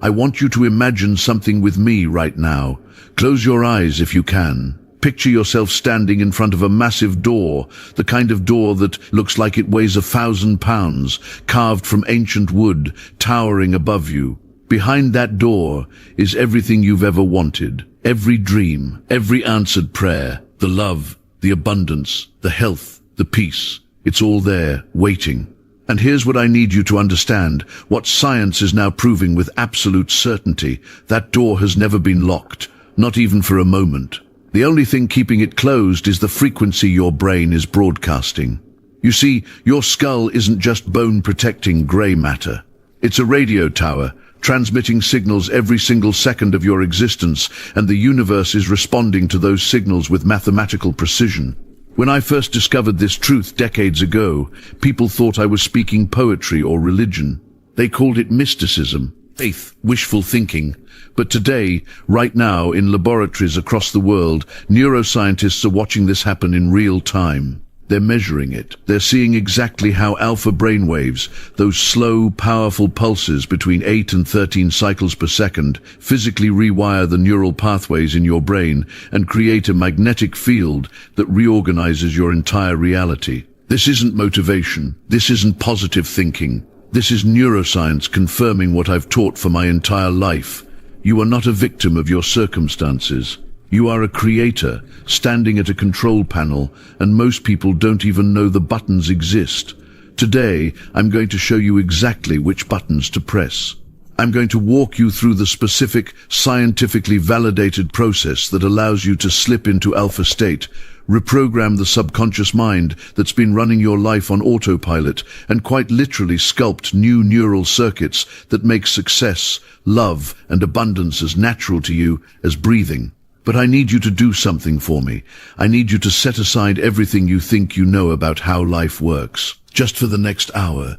I want you to imagine something with me right now. Close your eyes if you can. Picture yourself standing in front of a massive door, the kind of door that looks like it weighs 1,000 pounds, carved from ancient wood, towering above you. Behind that door is everything you've ever wanted, every dream, every answered prayer, the love, the abundance, the health, the peace. It's all there, waiting. And here's what I need you to understand, what science is now proving with absolute certainty. That door has never been locked, not even for a moment. The only thing keeping it closed is the frequency your brain is broadcasting. You see, your skull isn't just bone-protecting grey matter. It's a radio tower, transmitting signals every single second of your existence, and the universe is responding to those signals with mathematical precision. When I first discovered this truth decades ago, people thought I was speaking poetry or religion. They called it mysticism, faith, wishful thinking. But today, right now, in laboratories across the world, neuroscientists are watching this happen in real time. They're measuring it. They're seeing exactly how alpha brainwaves, those slow, powerful pulses between 8 and 13 cycles per second, physically rewire the neural pathways in your brain and create a magnetic field that reorganizes your entire reality. This isn't motivation. This isn't positive thinking. This is neuroscience confirming what I've taught for my entire life. You are not a victim of your circumstances. You are a creator, standing at a control panel, and most people don't even know the buttons exist. Today, I'm going to show you exactly which buttons to press. I'm going to walk you through the specific, scientifically validated process that allows you to slip into alpha state, reprogram the subconscious mind that's been running your life on autopilot, and quite literally sculpt new neural circuits that make success, love, and abundance as natural to you as breathing. But I need you to do something for me. I need you to set aside everything you think you know about how life works, just for the next hour.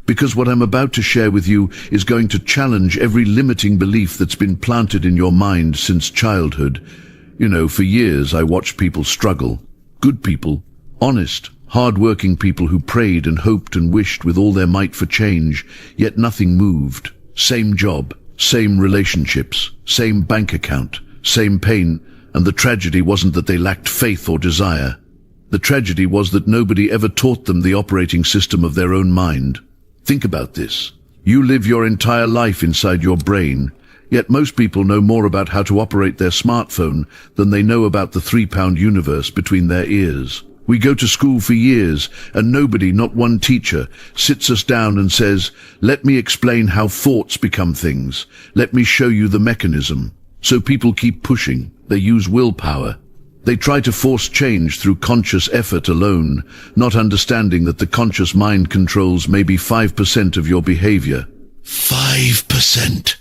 Because what I'm about to share with you is going to challenge every limiting belief that's been planted in your mind since childhood. You know, for years I watched people struggle. Good people, honest, hard-working people who prayed and hoped and wished with all their might for change, yet nothing moved. Same job, same relationships, same bank account, same pain, and the tragedy wasn't that they lacked faith or desire. The tragedy was that nobody ever taught them the operating system of their own mind. Think about this. You live your entire life inside your brain, yet most people know more about how to operate their smartphone than they know about the 3-pound universe between their ears. We go to school for years, and nobody, not one teacher, sits us down and says, "Let me explain how thoughts become things. Let me show you the mechanism." So people keep pushing. They use willpower. They try to force change through conscious effort alone, not understanding that the conscious mind controls maybe 5% of your behavior. 5%.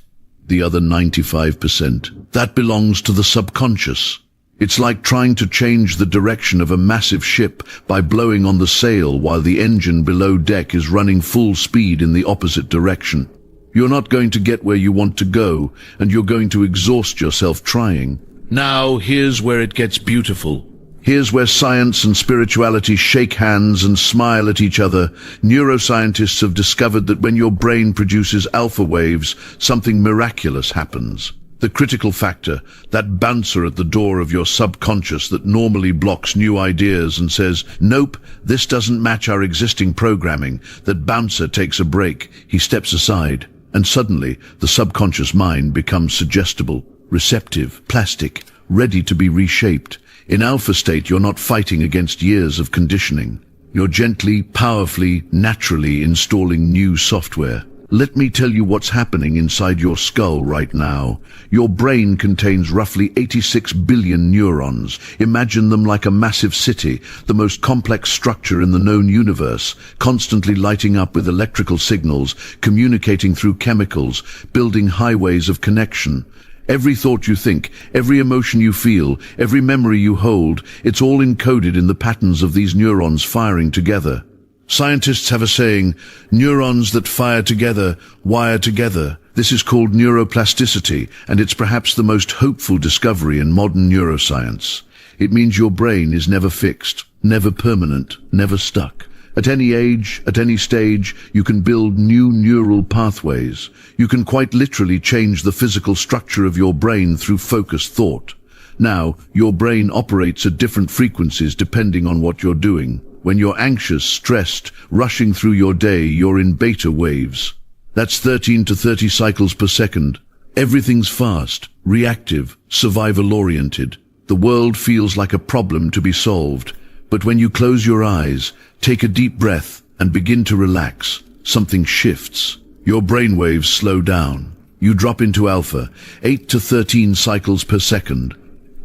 The other 95%. That belongs to the subconscious. It's like trying to change the direction of a massive ship by blowing on the sail while the engine below deck is running full speed in the opposite direction. You're not going to get where you want to go, and you're going to exhaust yourself trying. Now, here's where it gets beautiful. Here's where science and spirituality shake hands and smile at each other. Neuroscientists have discovered that when your brain produces alpha waves, something miraculous happens. The critical factor, that bouncer at the door of your subconscious that normally blocks new ideas and says, "Nope, this doesn't match our existing programming," that bouncer takes a break. He steps aside. And suddenly, the subconscious mind becomes suggestible, receptive, plastic, ready to be reshaped. In alpha state, you're not fighting against years of conditioning. You're gently, powerfully, naturally installing new software. Let me tell you what's happening inside your skull right now. Your brain contains roughly 86 billion neurons. Imagine them like a massive city, the most complex structure in the known universe, constantly lighting up with electrical signals, communicating through chemicals, building highways of connection. Every thought you think, every emotion you feel, every memory you hold, it's all encoded in the patterns of these neurons firing together. Scientists have a saying, neurons that fire together, wire together. This is called neuroplasticity, and it's perhaps the most hopeful discovery in modern neuroscience. It means your brain is never fixed, never permanent, never stuck. At any age, at any stage, you can build new neural pathways. You can quite literally change the physical structure of your brain through focused thought. Now, your brain operates at different frequencies depending on what you're doing. When you're anxious, stressed, rushing through your day, you're in beta waves. That's 13 to 30 cycles per second. Everything's fast, reactive, survival-oriented. The world feels like a problem to be solved. But when you close your eyes, take a deep breath, and begin to relax, something shifts. Your brainwaves slow down. You drop into alpha, 8 to 13 cycles per second.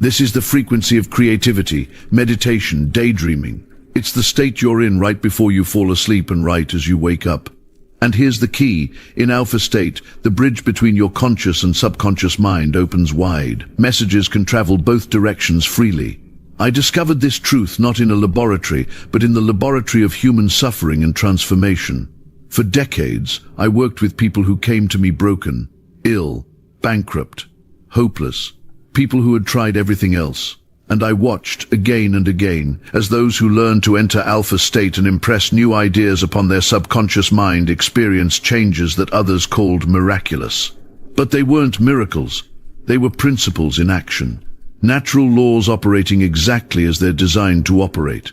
This is the frequency of creativity, meditation, daydreaming. It's the state you're in right before you fall asleep and right as you wake up. And here's the key. In alpha state, the bridge between your conscious and subconscious mind opens wide. Messages can travel both directions freely. I discovered this truth not in a laboratory, but in the laboratory of human suffering and transformation. For decades, I worked with people who came to me broken, ill, bankrupt, hopeless, people who had tried everything else. And I watched again and again as those who learned to enter alpha state and impress new ideas upon their subconscious mind experienced changes that others called miraculous. But they weren't miracles. They were principles in action. Natural laws operating exactly as they're designed to operate.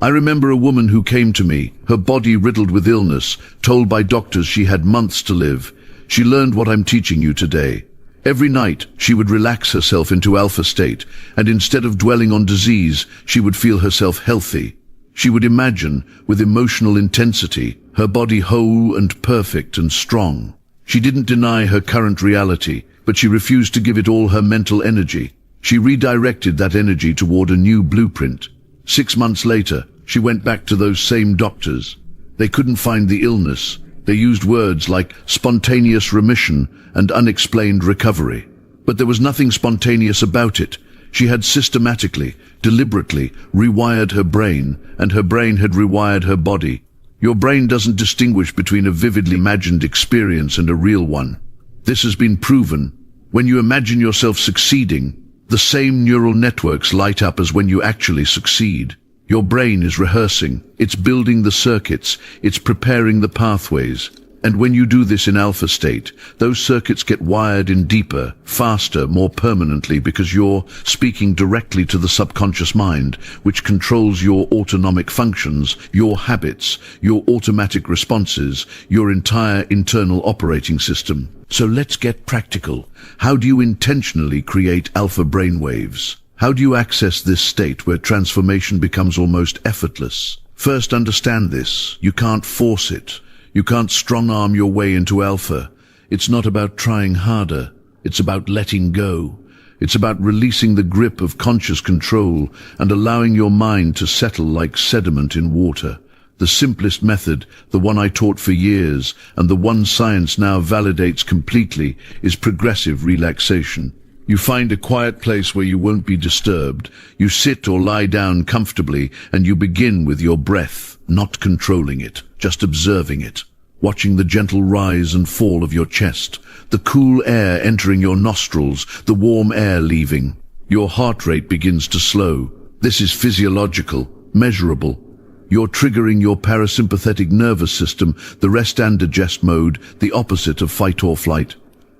I remember a woman who came to me, her body riddled with illness, told by doctors she had months to live. She learned what I'm teaching you today. Every night, she would relax herself into alpha state, and instead of dwelling on disease, she would feel herself healthy. She would imagine, with emotional intensity, her body whole and perfect and strong. She didn't deny her current reality, but she refused to give it all her mental energy. She redirected that energy toward a new blueprint. 6 months later, she went back to those same doctors. They couldn't find the illness. They used words like spontaneous remission and unexplained recovery. But there was nothing spontaneous about it. She had systematically, deliberately rewired her brain, and her brain had rewired her body. Your brain doesn't distinguish between a vividly imagined experience and a real one. This has been proven. When you imagine yourself succeeding, the same neural networks light up as when you actually succeed. Your brain is rehearsing, it's building the circuits, it's preparing the pathways. And when you do this in alpha state, those circuits get wired in deeper, faster, more permanently because you're speaking directly to the subconscious mind, which controls your autonomic functions, your habits, your automatic responses, your entire internal operating system. So let's get practical. How do you intentionally create alpha brainwaves? How do you access this state where transformation becomes almost effortless? First, understand this. You can't force it. You can't strong-arm your way into alpha. It's not about trying harder. It's about letting go. It's about releasing the grip of conscious control and allowing your mind to settle like sediment in water. The simplest method, the one I taught for years, and the one science now validates completely, is progressive relaxation. You find a quiet place where you won't be disturbed. You sit or lie down comfortably, and you begin with your breath, not controlling it, just observing it, watching the gentle rise and fall of your chest, the cool air entering your nostrils, the warm air leaving. Your heart rate begins to slow. This is physiological, measurable. You're triggering your parasympathetic nervous system, the rest and digest mode, the opposite of fight or flight.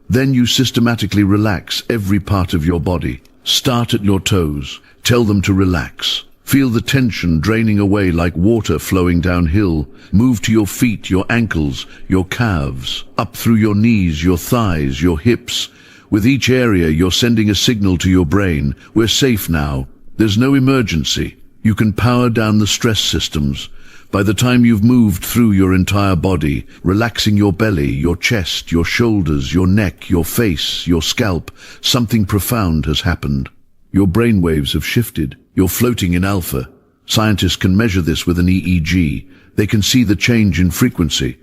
Then you systematically relax every part of your body. Start at your toes. Tell them to relax. Feel the tension draining away like water flowing downhill. Move to your feet, your ankles, your calves, up through your knees, your thighs, your hips. With each area, you're sending a signal to your brain. We're safe now. There's no emergency. You can power down the stress systems. By the time you've moved through your entire body, relaxing your belly, your chest, your shoulders, your neck, your face, your scalp, something profound has happened. Your brainwaves have shifted. You're floating in alpha. Scientists can measure this with an EEG. They can see the change in frequency.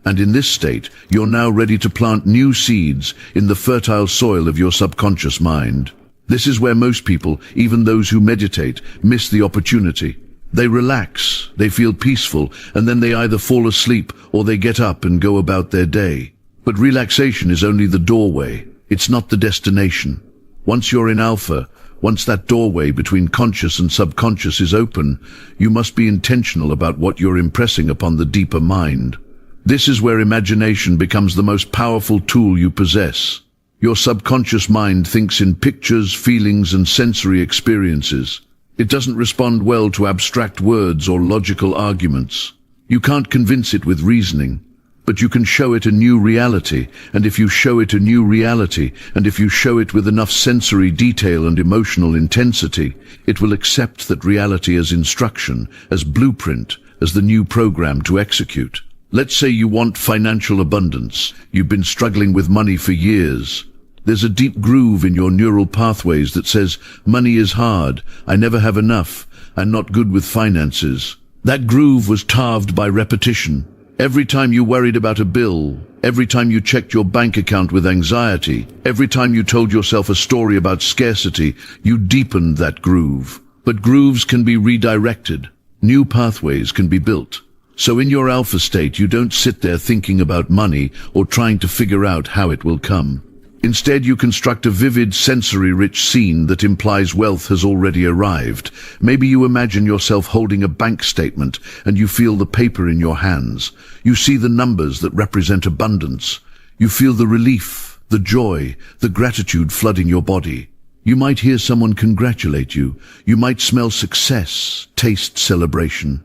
And in this state, you're now ready to plant new seeds in the fertile soil of your subconscious mind. This is where most people, even those who meditate, miss the opportunity. They relax, they feel peaceful, and then they either fall asleep or they get up and go about their day. But relaxation is only the doorway. It's not the destination. Once you're in alpha, Once that doorway between conscious and subconscious is open, you must be intentional about what you're impressing upon the deeper mind. This is where imagination becomes the most powerful tool you possess. Your subconscious mind thinks in pictures, feelings, and sensory experiences. It doesn't respond well to abstract words or logical arguments. You can't convince it with reasoning, but you can show it a new reality, and if you show it a new reality, and if you show it with enough sensory detail and emotional intensity, it will accept that reality as instruction, as blueprint, as the new program to execute. Let's say you want financial abundance. You've been struggling with money for years. There's a deep groove in your neural pathways that says, money is hard, I never have enough, I'm not good with finances. That groove was carved by repetition. Every time you worried about a bill, every time you checked your bank account with anxiety, every time you told yourself a story about scarcity, you deepened that groove. But grooves can be redirected. New pathways can be built. So in your alpha state, you don't sit there thinking about money or trying to figure out how it will come. Instead, you construct a vivid, sensory-rich scene that implies wealth has already arrived. Maybe you imagine yourself holding a bank statement and you feel the paper in your hands. You see the numbers that represent abundance. You feel the relief, the joy, the gratitude flooding your body. You might hear someone congratulate you. You might smell success, taste celebration.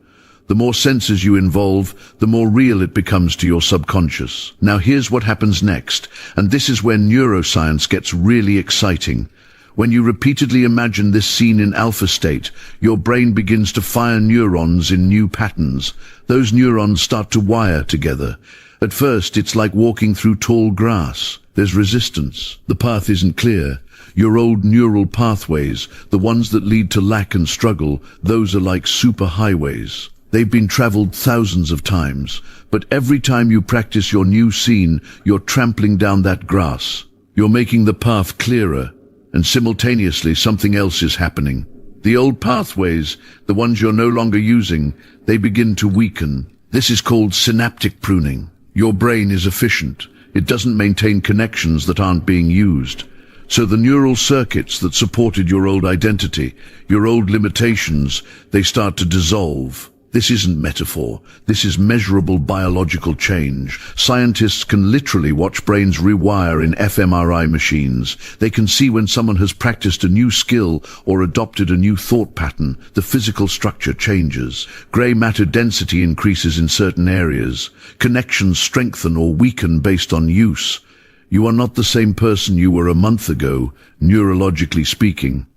The more senses you involve, the more real it becomes to your subconscious. Now here's what happens next, and this is where neuroscience gets really exciting. When you repeatedly imagine this scene in alpha state, your brain begins to fire neurons in new patterns. Those neurons start to wire together. At first, it's like walking through tall grass. There's resistance. The path isn't clear. Your old neural pathways, the ones that lead to lack and struggle, those are like superhighways. They've been traveled thousands of times, but every time you practice your new scene, you're trampling down that grass. You're making the path clearer, and simultaneously something else is happening. The old pathways, the ones you're no longer using, they begin to weaken. This is called synaptic pruning. Your brain is efficient. It doesn't maintain connections that aren't being used. So the neural circuits that supported your old identity, your old limitations, they start to dissolve. This isn't metaphor. This is measurable biological change. Scientists can literally watch brains rewire in fMRI machines. They can see when someone has practiced a new skill or adopted a new thought pattern, the physical structure changes. Gray matter density increases in certain areas. Connections strengthen or weaken based on use. You are not the same person you were a month ago, neurologically speaking.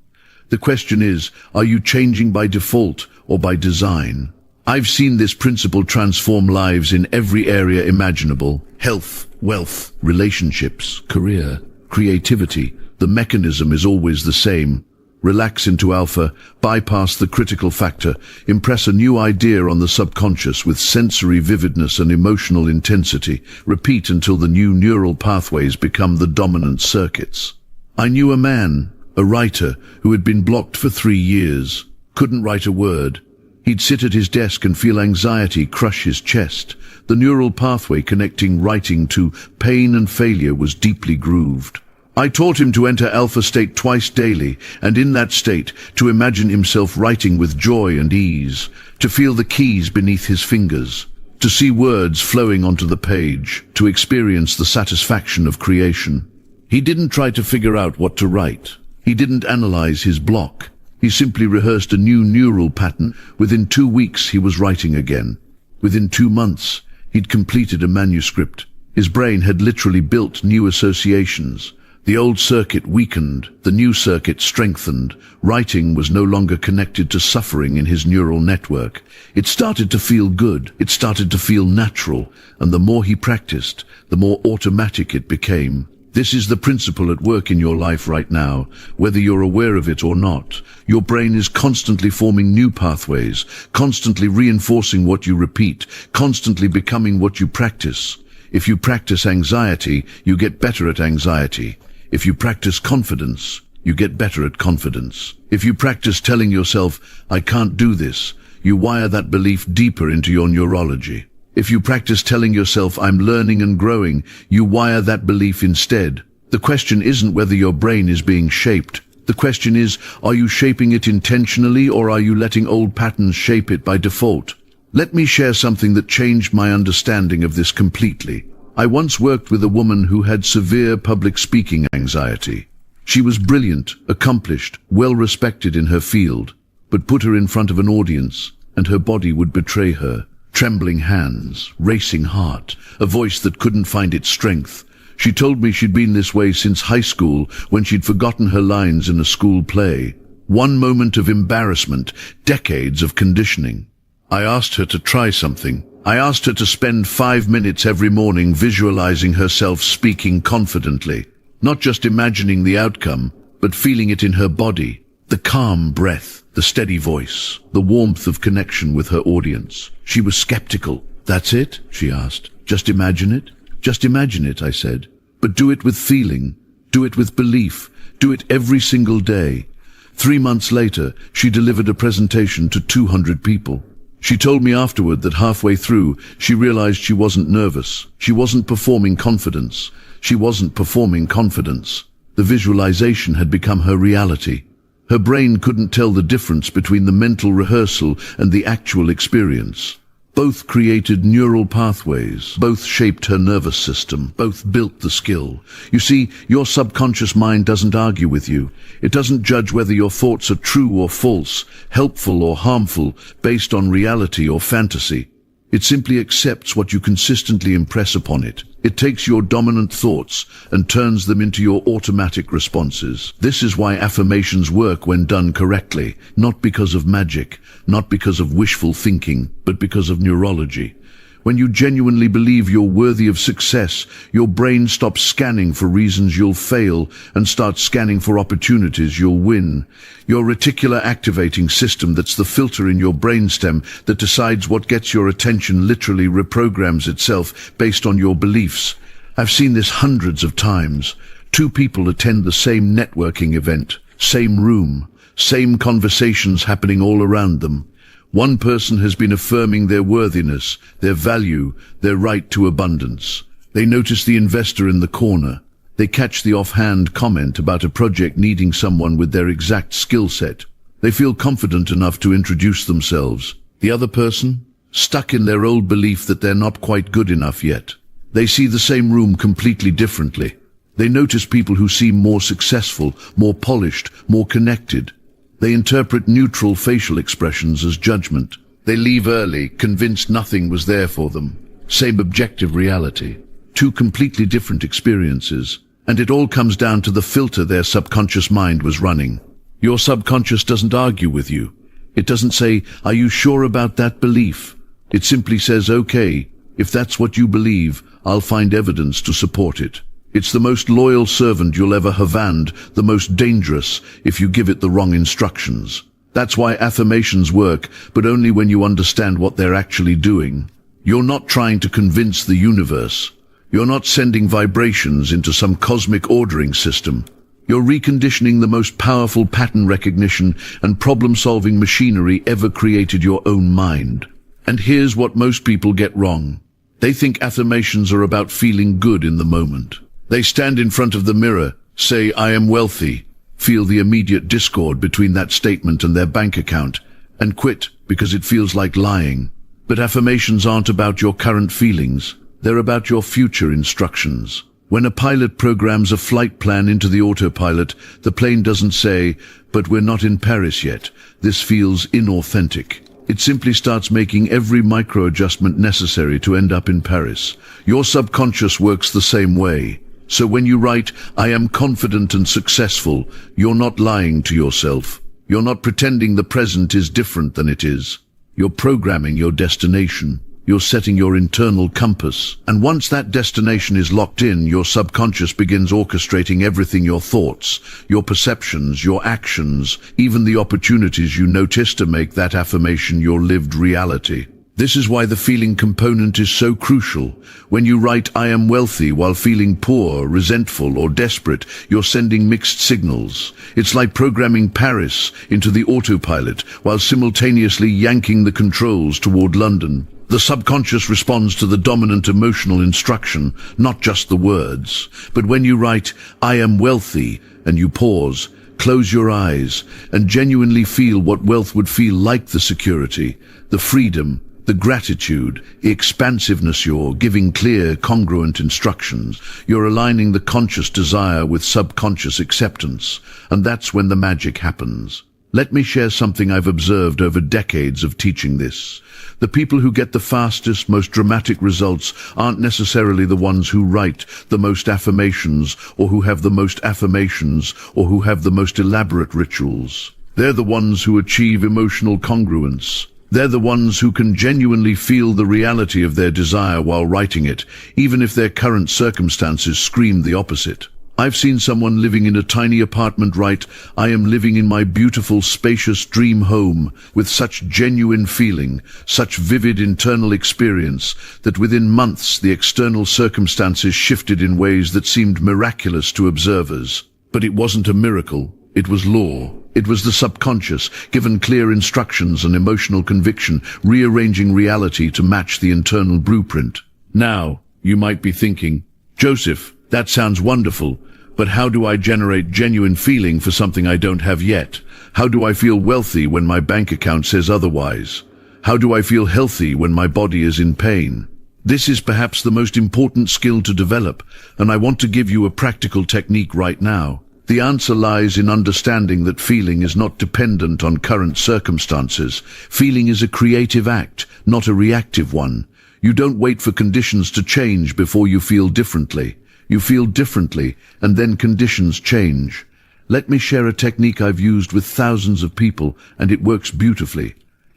The question is, are you changing by default or by design? I've seen this principle transform lives in every area imaginable. Health, wealth, relationships, career, creativity. The mechanism is always the same. Relax into alpha, bypass the critical factor, impress a new idea on the subconscious with sensory vividness and emotional intensity. Repeat until the new neural pathways become the dominant circuits. I knew a man, a writer, who had been blocked for 3 years. Couldn't write a word. He'd sit at his desk and feel anxiety crush his chest. The neural pathway connecting writing to pain and failure was deeply grooved. I taught him to enter alpha state twice daily, and in that state, to imagine himself writing with joy and ease, to feel the keys beneath his fingers, to see words flowing onto the page, to experience the satisfaction of creation. He didn't try to figure out what to write. He didn't analyze his block. He simply rehearsed a new neural pattern. Within 2 weeks, he was writing again. Within 2 months, he'd completed a manuscript. His brain had literally built new associations. The old circuit weakened, the new circuit strengthened. Writing was no longer connected to suffering in his neural network. It started to feel good, it started to feel natural, and the more he practiced, the more automatic it became. This is the principle at work in your life right now, whether you're aware of it or not. Your brain is constantly forming new pathways, constantly reinforcing what you repeat, constantly becoming what you practice. If you practice anxiety, you get better at anxiety. If you practice confidence, you get better at confidence. If you practice telling yourself, I can't do this, you wire that belief deeper into your neurology. If you practice telling yourself, I'm learning and growing, you wire that belief instead. The question isn't whether your brain is being shaped. The question is, are you shaping it intentionally or are you letting old patterns shape it by default? Let me share something that changed my understanding of this completely. I once worked with a woman who had severe public speaking anxiety. She was brilliant, accomplished, well-respected in her field, but put her in front of an audience and her body would betray her. Trembling hands, racing heart, a voice that couldn't find its strength. She told me she'd been this way since high school when she'd forgotten her lines in a school play. One moment of embarrassment, decades of conditioning. I asked her to try something. I asked her to spend 5 minutes every morning visualizing herself speaking confidently, not just imagining the outcome, but feeling it in her body. The calm breath, the steady voice, the warmth of connection with her audience. She was skeptical. "That's it?" she asked. "Just imagine it?" "Just imagine it," I said. "But do it with feeling. Do it with belief. Do it every single day." 3 months later, she delivered a presentation to 200 people. She told me afterward that halfway through, she realized she wasn't nervous. She wasn't performing confidence. She wasn't performing confidence. The visualization had become her reality. Her brain couldn't tell the difference between the mental rehearsal and the actual experience. Both created neural pathways, both shaped her nervous system, both built the skill. You see, your subconscious mind doesn't argue with you. It doesn't judge whether your thoughts are true or false, helpful or harmful, based on reality or fantasy. It simply accepts what you consistently impress upon it. It takes your dominant thoughts and turns them into your automatic responses. This is why affirmations work when done correctly, not because of magic, not because of wishful thinking, but because of neurology. When you genuinely believe you're worthy of success, your brain stops scanning for reasons you'll fail and starts scanning for opportunities you'll win. Your reticular activating system, that's the filter in your brainstem that decides what gets your attention, literally reprograms itself based on your beliefs. I've seen this hundreds of times. 2 people attend the same networking event, same room, same conversations happening all around them. One person has been affirming their worthiness, their value, their right to abundance. They notice the investor in the corner. They catch the offhand comment about a project needing someone with their exact skill set. They feel confident enough to introduce themselves. The other person? Stuck in their old belief that they're not quite good enough yet. They see the same room completely differently. They notice people who seem more successful, more polished, more connected. They interpret neutral facial expressions as judgment. They leave early, convinced nothing was there for them. Same objective reality. 2 completely different experiences. And it all comes down to the filter their subconscious mind was running. Your subconscious doesn't argue with you. It doesn't say, "Are you sure about that belief?" It simply says, "Okay, if that's what you believe, I'll find evidence to support it." It's the most loyal servant you'll ever have and the most dangerous if you give it the wrong instructions. That's why affirmations work, but only when you understand what they're actually doing. You're not trying to convince the universe. You're not sending vibrations into some cosmic ordering system. You're reconditioning the most powerful pattern recognition and problem-solving machinery ever created, your own mind. And here's what most people get wrong. They think affirmations are about feeling good in the moment. They stand in front of the mirror, say, "I am wealthy," feel the immediate discord between that statement and their bank account, and quit because it feels like lying. But affirmations aren't about your current feelings. They're about your future instructions. When a pilot programs a flight plan into the autopilot, the plane doesn't say, "But we're not in Paris yet. This feels inauthentic." It simply starts making every micro-adjustment necessary to end up in Paris. Your subconscious works the same way. So when you write, "I am confident and successful," you're not lying to yourself. You're not pretending the present is different than it is. You're programming your destination. You're setting your internal compass. And once that destination is locked in, your subconscious begins orchestrating everything: your thoughts, your perceptions, your actions, even the opportunities you notice to make that affirmation your lived reality. This is why the feeling component is so crucial. When you write, "I am wealthy," while feeling poor, resentful, or desperate, you're sending mixed signals. It's like programming Paris into the autopilot while simultaneously yanking the controls toward London. The subconscious responds to the dominant emotional instruction, not just the words. But when you write, "I am wealthy," and you pause, close your eyes, and genuinely feel what wealth would feel like: the security, the freedom, the gratitude, the expansiveness. You're giving clear, congruent instructions. You're aligning the conscious desire with subconscious acceptance, and that's when the magic happens. Let me share something I've observed over decades of teaching this. The people who get the fastest, most dramatic results aren't necessarily the ones who write the most affirmations, or who have the most affirmations, or who have the most elaborate rituals. They're the ones who achieve emotional congruence. They're the ones who can genuinely feel the reality of their desire while writing it, even if their current circumstances scream the opposite. I've seen someone living in a tiny apartment write, "I am living in my beautiful, spacious dream home," with such genuine feeling, such vivid internal experience, that within months the external circumstances shifted in ways that seemed miraculous to observers. But it wasn't a miracle, it was law. It was the subconscious, given clear instructions and emotional conviction, rearranging reality to match the internal blueprint. Now, you might be thinking, "Joseph, that sounds wonderful, but how do I generate genuine feeling for something I don't have yet? How do I feel wealthy when my bank account says otherwise? How do I feel healthy when my body is in pain?" This is perhaps the most important skill to develop, and I want to give you a practical technique right now. The answer lies in understanding that feeling is not dependent on current circumstances. Feeling is a creative act, not a reactive one. You don't wait for conditions to change before you feel differently. You feel differently, and then conditions change. Let me share a technique I've used with thousands of people, and it works beautifully.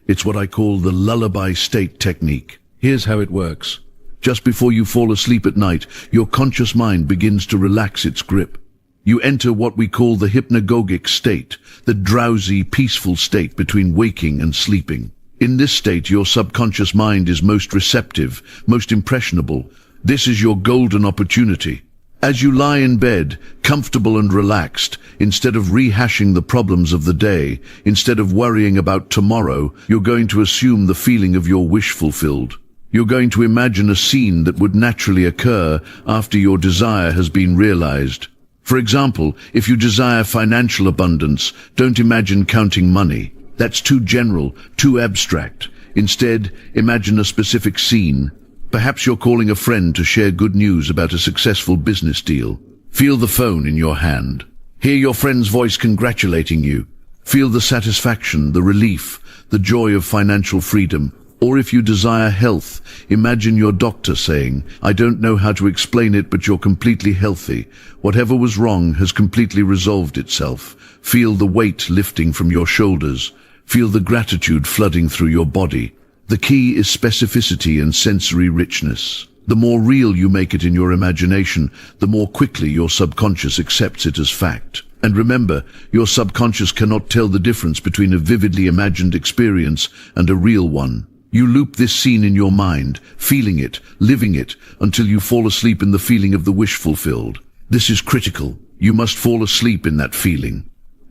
It's what I call the lullaby state technique. Here's how it works. Just before you fall asleep at night, your conscious mind begins to relax its grip. You enter what we call the hypnagogic state, the drowsy, peaceful state between waking and sleeping. In this state, your subconscious mind is most receptive, most impressionable. This is your golden opportunity. As you lie in bed, comfortable and relaxed, instead of rehashing the problems of the day, instead of worrying about tomorrow, you're going to assume the feeling of your wish fulfilled. You're going to imagine a scene that would naturally occur after your desire has been realized. For example, if you desire financial abundance, don't imagine counting money. That's too general, too abstract. Instead, imagine a specific scene. Perhaps you're calling a friend to share good news about a successful business deal. Feel the phone in your hand. Hear your friend's voice congratulating you. Feel the satisfaction, the relief, the joy of financial freedom. Or if you desire health, imagine your doctor saying, "I don't know how to explain it, but you're completely healthy. Whatever was wrong has completely resolved itself." Feel the weight lifting from your shoulders. Feel the gratitude flooding through your body. The key is specificity and sensory richness. The more real you make it in your imagination, the more quickly your subconscious accepts it as fact. And remember, your subconscious cannot tell the difference between a vividly imagined experience and a real one. You loop this scene in your mind, feeling it, living it, until you fall asleep in the feeling of the wish fulfilled. This is critical. You must fall asleep in that feeling.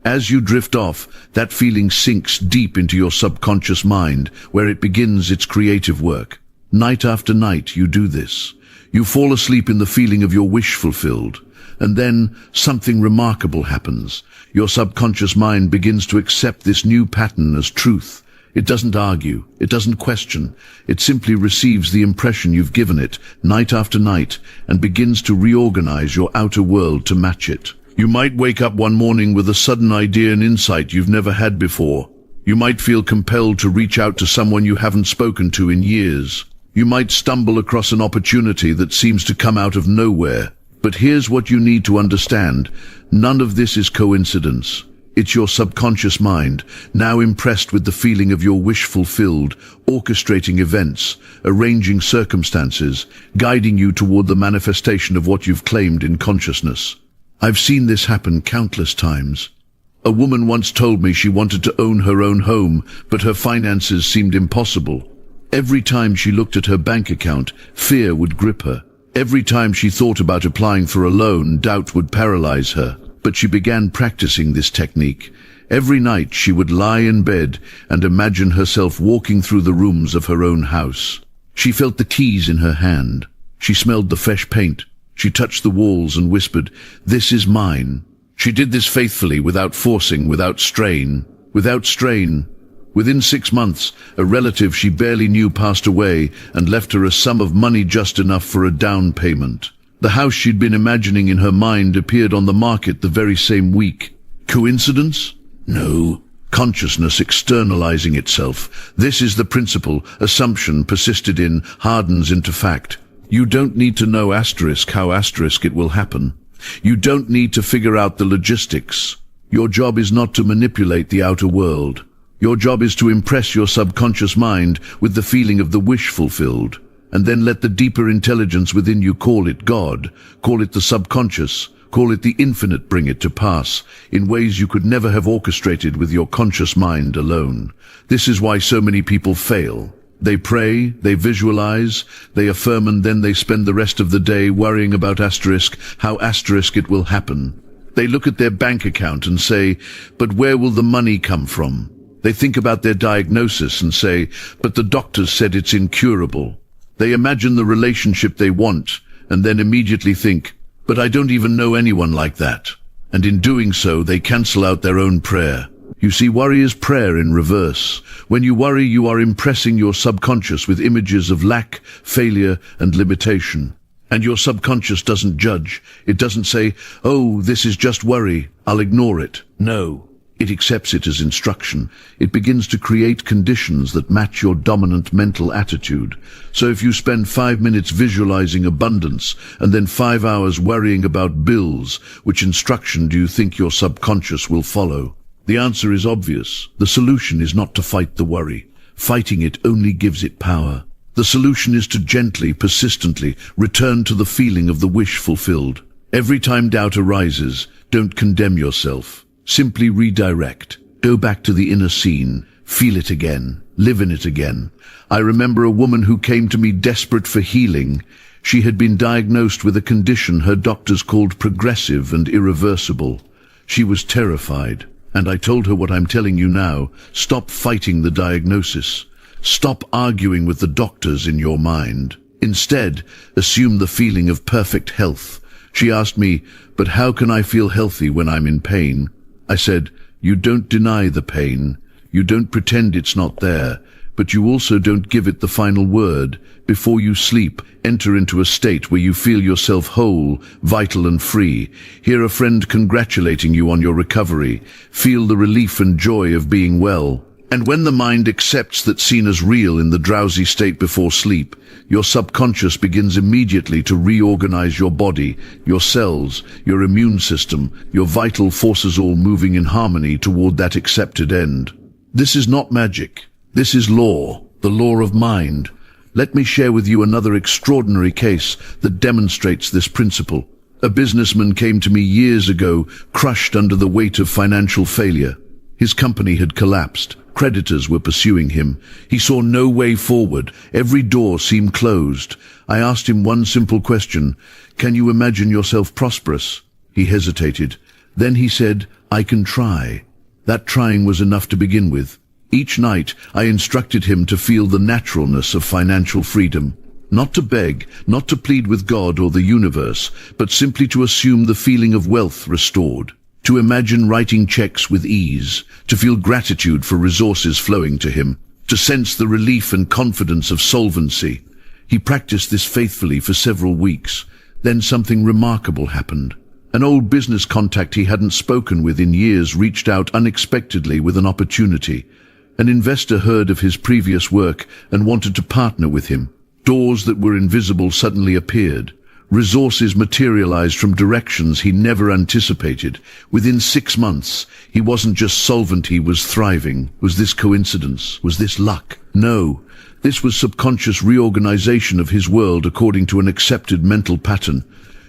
As you drift off, that feeling sinks deep into your subconscious mind, where it begins its creative work. Night after night, you do this. You fall asleep in the feeling of your wish fulfilled. And then something remarkable happens. Your subconscious mind begins to accept this new pattern as truth. It doesn't argue, it doesn't question, it simply receives the impression you've given it night after night and begins to reorganize your outer world to match it. You might wake up one morning with a sudden idea and insight you've never had before. You might feel compelled to reach out to someone you haven't spoken to in years. You might stumble across an opportunity that seems to come out of nowhere. But here's what you need to understand. None of this is coincidence. It's your subconscious mind, now impressed with the feeling of your wish fulfilled, orchestrating events, arranging circumstances, guiding you toward the manifestation of what you've claimed in consciousness. I've seen this happen countless times. A woman once told me she wanted to own her own home, but her finances seemed impossible. Every time she looked at her bank account, fear would grip her. Every time she thought about applying for a loan, doubt would paralyze her. But she began practicing this technique. Every night she would lie in bed and imagine herself walking through the rooms of her own house. She felt the keys in her hand. She smelled the fresh paint. She touched the walls and whispered, "This is mine." She did this faithfully, without forcing, without strain. Within 6 months, a relative she barely knew passed away and left her a sum of money just enough for a down payment. The house she'd been imagining in her mind appeared on the market the very same week. Coincidence? No. Consciousness externalizing itself. This is the principle. Assumption persisted in hardens into fact. You don't need to know how it will happen. You don't need to figure out the logistics. Your job is not to manipulate the outer world. Your job is to impress your subconscious mind with the feeling of the wish fulfilled, and then let the deeper intelligence within you, call it God, call it the subconscious, call it the infinite, bring it to pass in ways you could never have orchestrated with your conscious mind alone. This is why so many people fail. They pray, they visualize, they affirm, and then they spend the rest of the day worrying about how it will happen. They look at their bank account and say, but where will the money come from? They think about their diagnosis and say, but the doctors said it's incurable. They imagine the relationship they want and then immediately think, but I don't even know anyone like that. And in doing so, they cancel out their own prayer. You see, worry is prayer in reverse. When you worry, you are impressing your subconscious with images of lack, failure, and limitation. And your subconscious doesn't judge. It doesn't say, oh, this is just worry, I'll ignore it. No, it accepts it as instruction. It begins to create conditions that match your dominant mental attitude. So if you spend 5 minutes visualizing abundance and then 5 hours worrying about bills, which instruction do you think your subconscious will follow? The answer is obvious. The solution is not to fight the worry. Fighting it only gives it power. The solution is to gently, persistently return to the feeling of the wish fulfilled. Every time doubt arises, don't condemn yourself. Simply redirect. Go back to the inner scene. Feel it again. Live in it again. I remember a woman who came to me desperate for healing. She had been diagnosed with a condition her doctors called progressive and irreversible. She was terrified. And I told her what I'm telling you now. Stop fighting the diagnosis. Stop arguing with the doctors in your mind. Instead, assume the feeling of perfect health. She asked me, but how can I feel healthy when I'm in pain? I said, you don't deny the pain. You don't pretend it's not there. But you also don't give it the final word. Before you sleep, enter into a state where you feel yourself whole, vital and free. Hear a friend congratulating you on your recovery. Feel the relief and joy of being well. And when the mind accepts that's seen as real in the drowsy state before sleep, your subconscious begins immediately to reorganize your body, your cells, your immune system, your vital forces, all moving in harmony toward that accepted end. This is not magic. This is law, the law of mind. Let me share with you another extraordinary case that demonstrates this principle. A businessman came to me years ago, crushed under the weight of financial failure. His company had collapsed. Creditors were pursuing him. He saw no way forward. Every door seemed closed. I asked him one simple question. Can you imagine yourself prosperous? He hesitated. Then he said, I can try. That trying was enough to begin with. Each night, I instructed him to feel the naturalness of financial freedom. Not to beg, not to plead with God or the universe, but simply to assume the feeling of wealth restored. To imagine writing checks with ease, to feel gratitude for resources flowing to him, to sense the relief and confidence of solvency. He practiced this faithfully for several weeks. Then something remarkable happened. An old business contact he hadn't spoken with in years reached out unexpectedly with an opportunity. An investor heard of his previous work and wanted to partner with him. Doors that were invisible suddenly appeared. Resources materialized from directions he never anticipated. Within 6 months, he wasn't just solvent, he was thriving. Was this coincidence? Was this luck? No. This was subconscious reorganization of his world according to an accepted mental pattern.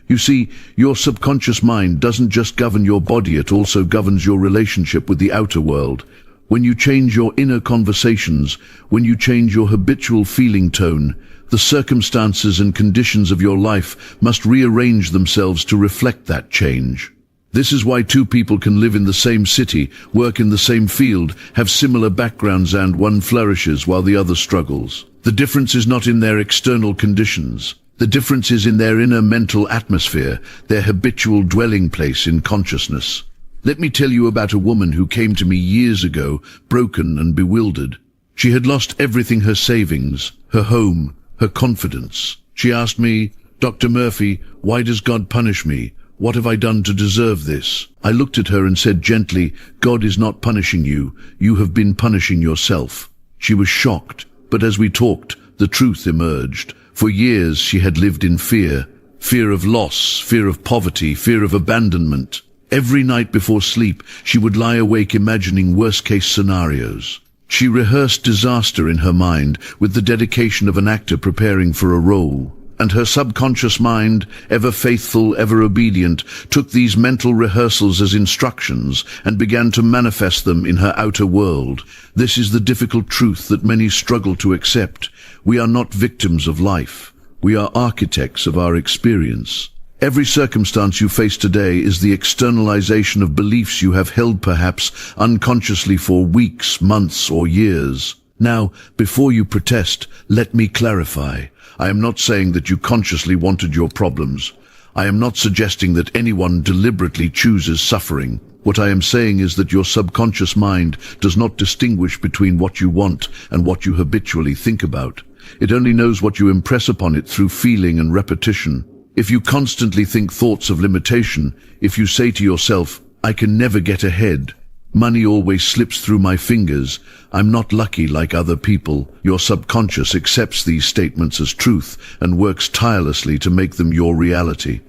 You see, your subconscious mind doesn't just govern your body, it also governs your relationship with the outer world. When you change your inner conversations, when you change your habitual feeling tone, the circumstances and conditions of your life must rearrange themselves to reflect that change. This is why two people can live in the same city, work in the same field, have similar backgrounds, and one flourishes while the other struggles. The difference is not in their external conditions. The difference is in their inner mental atmosphere, their habitual dwelling place in consciousness. Let me tell you about a woman who came to me years ago, broken and bewildered. She had lost everything: her savings, her home, her confidence. She asked me, "Dr. Murphy, why does God punish me? What have I done to deserve this?" I looked at her and said gently, "God is not punishing you. You have been punishing yourself." She was shocked, but as we talked, the truth emerged. For years she had lived in fear. Fear of loss, fear of poverty, fear of abandonment. Every night before sleep, she would lie awake imagining worst-case scenarios. She rehearsed disaster in her mind with the dedication of an actor preparing for a role. And her subconscious mind, ever faithful, ever obedient, took these mental rehearsals as instructions and began to manifest them in her outer world. This is the difficult truth that many struggle to accept. We are not victims of life. We are architects of our experience. Every circumstance you face today is the externalization of beliefs you have held perhaps unconsciously for weeks, months, or years. Now, before you protest, let me clarify. I am not saying that you consciously wanted your problems. I am not suggesting that anyone deliberately chooses suffering. What I am saying is that your subconscious mind does not distinguish between what you want and what you habitually think about. It only knows what you impress upon it through feeling and repetition. If you constantly think thoughts of limitation, if you say to yourself, "I can never get ahead," "Money always slips through my fingers," "I'm not lucky like other people," your subconscious accepts these statements as truth and works tirelessly to make them your reality.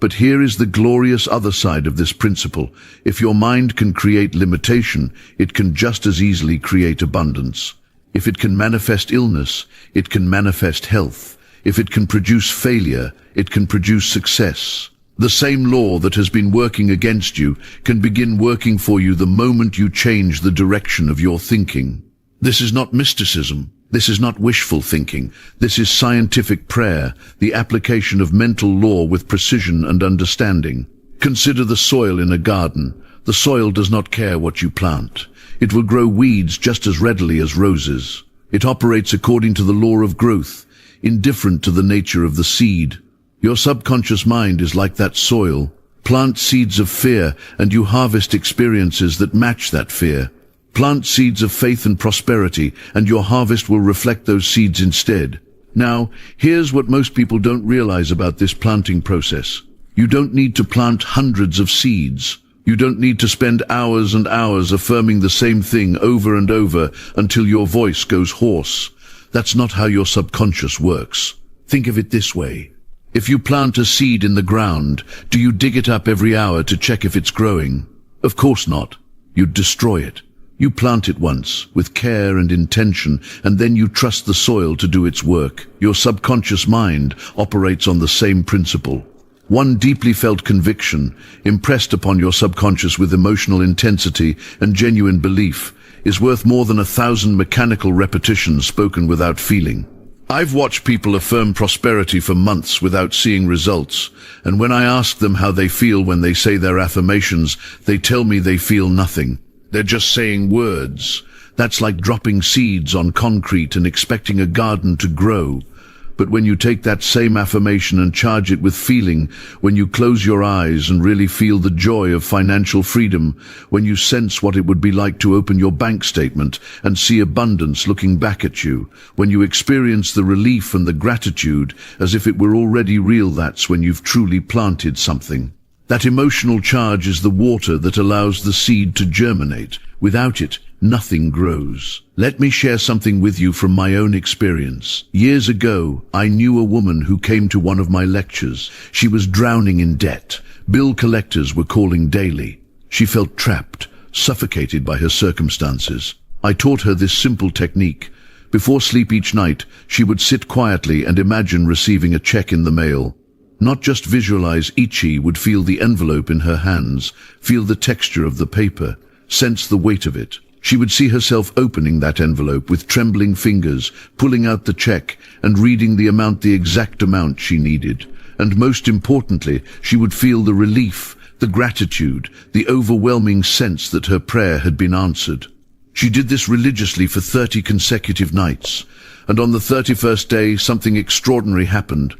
But here is the glorious other side of this principle. If your mind can create limitation, it can just as easily create abundance. If it can manifest illness, it can manifest health. If it can produce failure, it can produce success. The same law that has been working against you can begin working for you the moment you change the direction of your thinking. This is not mysticism. This is not wishful thinking. This is scientific prayer, the application of mental law with precision and understanding. Consider the soil in a garden. The soil does not care what you plant. It will grow weeds just as readily as roses. It operates according to the law of growth, indifferent to the nature of the seed. Your subconscious mind is like that soil. Plant seeds of fear, and you harvest experiences that match that fear. Plant seeds of faith and prosperity, and your harvest will reflect those seeds instead. Now, here's what most people don't realize about this planting process. You don't need to plant hundreds of seeds. You don't need to spend hours and hours affirming the same thing over and over until your voice goes hoarse. That's not how your subconscious works. Think of it this way. If you plant a seed in the ground, do you dig it up every hour to check if it's growing? Of course not. You'd destroy it. You plant it once, with care and intention, and then you trust the soil to do its work. Your subconscious mind operates on the same principle. One deeply felt conviction, impressed upon your subconscious with emotional intensity and genuine belief, is worth more than 1,000 mechanical repetitions spoken without feeling. I've watched people affirm prosperity for months without seeing results, and when I ask them how they feel when they say their affirmations, they tell me they feel nothing. They're just saying words. That's like dropping seeds on concrete and expecting a garden to grow. But when you take that same affirmation and charge it with feeling, when you close your eyes and really feel the joy of financial freedom, when you sense what it would be like to open your bank statement and see abundance looking back at you, when you experience the relief and the gratitude as if it were already real, that's when you've truly planted something. That emotional charge is the water that allows the seed to germinate. Without it, nothing grows. Let me share something with you from my own experience. Years ago, I knew a woman who came to one of my lectures. She was drowning in debt. Bill collectors were calling daily. She felt trapped, suffocated by her circumstances. I taught her this simple technique. Before sleep each night, she would sit quietly and imagine receiving a check in the mail. Not just visualize, she would feel the envelope in her hands, feel the texture of the paper, sense the weight of it. She would see herself opening that envelope with trembling fingers, pulling out the check and reading the exact amount she needed. And most importantly, she would feel the relief, the gratitude, the overwhelming sense that her prayer had been answered. She did this religiously for 30 consecutive nights, and on the 31st day something extraordinary happened.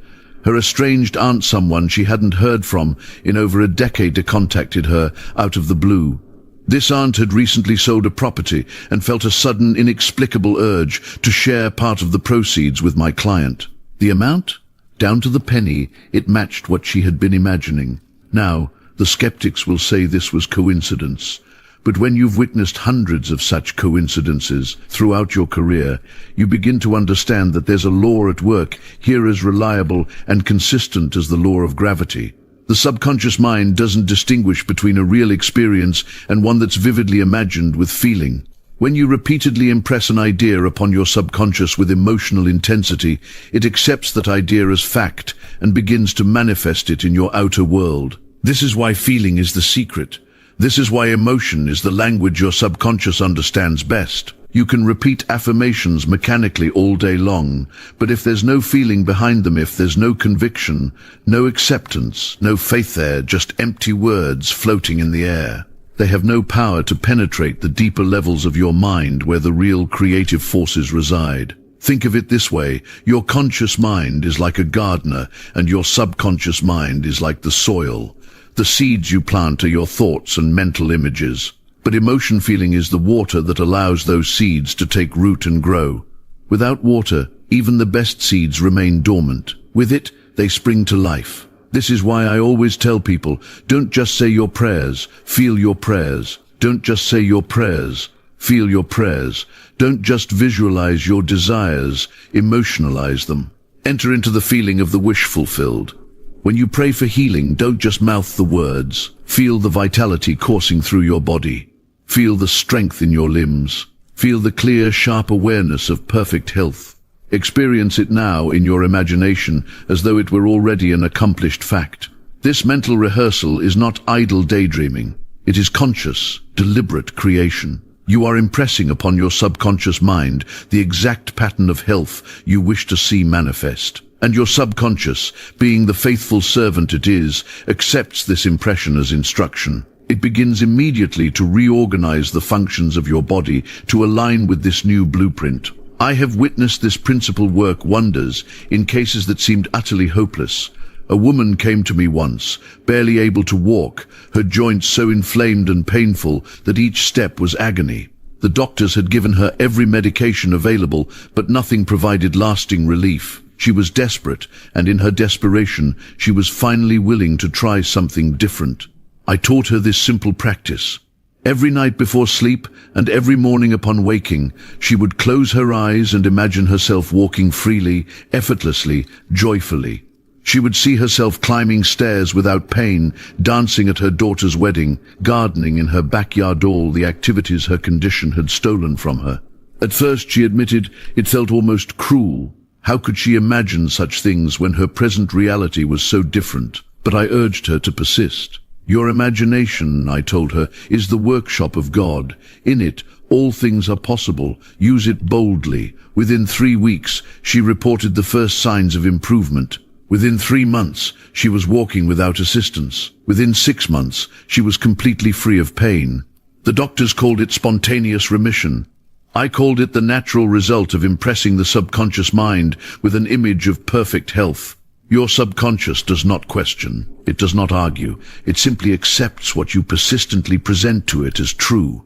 Her estranged aunt, someone she hadn't heard from in over a decade, contacted her out of the blue. This aunt had recently sold a property and felt a sudden, inexplicable urge to share part of the proceeds with my client. The amount? Down to the penny, it matched what she had been imagining. Now, the skeptics will say this was coincidence. But when you've witnessed hundreds of such coincidences throughout your career, you begin to understand that there's a law at work here as reliable and consistent as the law of gravity. The subconscious mind doesn't distinguish between a real experience and one that's vividly imagined with feeling. When you repeatedly impress an idea upon your subconscious with emotional intensity, it accepts that idea as fact and begins to manifest it in your outer world. This is why feeling is the secret. This is why emotion is the language your subconscious understands best. You can repeat affirmations mechanically all day long, but if there's no feeling behind them, if there's no conviction, no acceptance, no faith there, just empty words floating in the air, they have no power to penetrate the deeper levels of your mind where the real creative forces reside. Think of it this way: your conscious mind is like a gardener, and your subconscious mind is like the soil. The seeds you plant are your thoughts and mental images. But emotion feeling is the water that allows those seeds to take root and grow. Without water, even the best seeds remain dormant. With it, they spring to life. This is why I always tell people, don't just say your prayers, feel your prayers. Don't just say your prayers, feel your prayers. Don't just visualize your desires, emotionalize them. Enter into the feeling of the wish fulfilled. When you pray for healing, don't just mouth the words. Feel the vitality coursing through your body. Feel the strength in your limbs. Feel the clear, sharp awareness of perfect health. Experience it now in your imagination as though it were already an accomplished fact. This mental rehearsal is not idle daydreaming. It is conscious, deliberate creation. You are impressing upon your subconscious mind the exact pattern of health you wish to see manifest. And your subconscious, being the faithful servant it is, accepts this impression as instruction. It begins immediately to reorganize the functions of your body to align with this new blueprint. I have witnessed this principle work wonders in cases that seemed utterly hopeless. A woman came to me once, barely able to walk, her joints so inflamed and painful that each step was agony. The doctors had given her every medication available, but nothing provided lasting relief. She was desperate, and in her desperation, she was finally willing to try something different. I taught her this simple practice. Every night before sleep and every morning upon waking, she would close her eyes and imagine herself walking freely, effortlessly, joyfully. She would see herself climbing stairs without pain, dancing at her daughter's wedding, gardening in her backyard, all the activities her condition had stolen from her. At first, she admitted, it felt almost cruel. How could she imagine such things when her present reality was so different? But I urged her to persist. Your imagination, I told her, is the workshop of God. In it, all things are possible. Use it boldly. Within 3 weeks, she reported the first signs of improvement. Within 3 months, she was walking without assistance. Within 6 months, she was completely free of pain. The doctors called it spontaneous remission. I called it the natural result of impressing the subconscious mind with an image of perfect health. Your subconscious does not question. It does not argue. It simply accepts what you persistently present to it as true.